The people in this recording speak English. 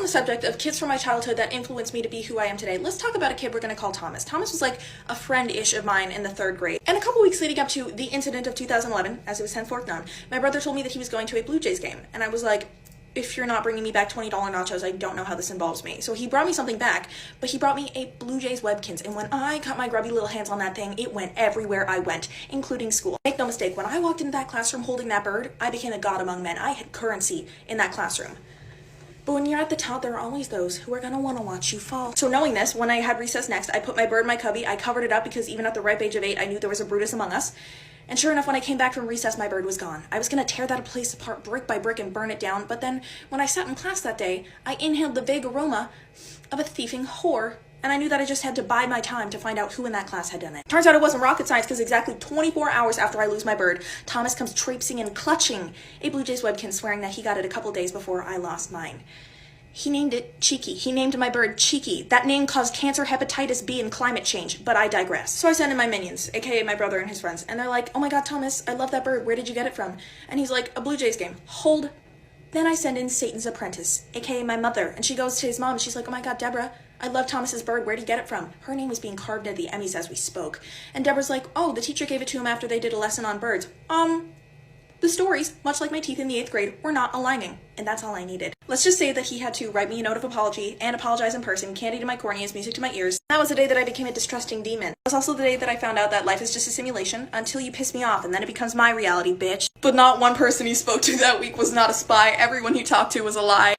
the subject of kids from my childhood that influenced me to be who I am today, let's talk about a kid we're gonna call Thomas. Thomas was like a friend-ish of mine in the 3rd grade. And a couple weeks leading up to the incident of 2011, as it was henceforth known, my brother told me that he was going to a Blue Jays game. And I was like, if you're not bringing me back $20 nachos, I don't know how this involves me. So he brought me something back, but he brought me a Blue Jays Webkins. And when I got my grubby little hands on that thing, it went everywhere I went, including school. Make no mistake, when I walked into that classroom holding that bird, I became a god among men. I had currency in that classroom. But when you're at the top, there are always those who are gonna wanna watch you fall. So knowing this, when I had recess next, I put my bird in my cubby, I covered it up because even at the ripe age of 8, I knew there was a Brutus among us. And sure enough, when I came back from recess, my bird was gone. I was gonna tear that place apart brick by brick and burn it down, but then when I sat in class that day, I inhaled the vague aroma of a thieving whore, and I knew that I just had to bide my time to find out who in that class had done it. Turns out it wasn't rocket science, because exactly 24 hours after I lose my bird, Thomas comes traipsing and clutching a Blue Jays Webkin, swearing that he got it a couple days before I lost mine. He named it Cheeky. He named my bird Cheeky. That name caused cancer, hepatitis B, and climate change, but I digress. So I sent in my minions, aka my brother and his friends, and they're like, oh my god, Thomas, I love that bird. Where did you get it from? And he's like, a Blue Jays game. Hold. Then I send in Satan's apprentice, aka my mother, and she goes to his mom, and she's like, oh my god, Deborah, I love Thomas's bird. Where'd you get it from? Her name was being carved into the Emmys as we spoke. And Deborah's like, oh, the teacher gave it to him after they did a lesson on birds. The stories, much like my teeth in the 8th grade, were not aligning, and that's all I needed. Let's just say that he had to write me a note of apology and apologize in person, candy to my corneas, music to my ears. That was the day that I became a distrusting demon. It was also the day that I found out that life is just a simulation until you piss me off, and then it becomes my reality, bitch. But not one person he spoke to that week was not a spy. Everyone he talked to was a lie.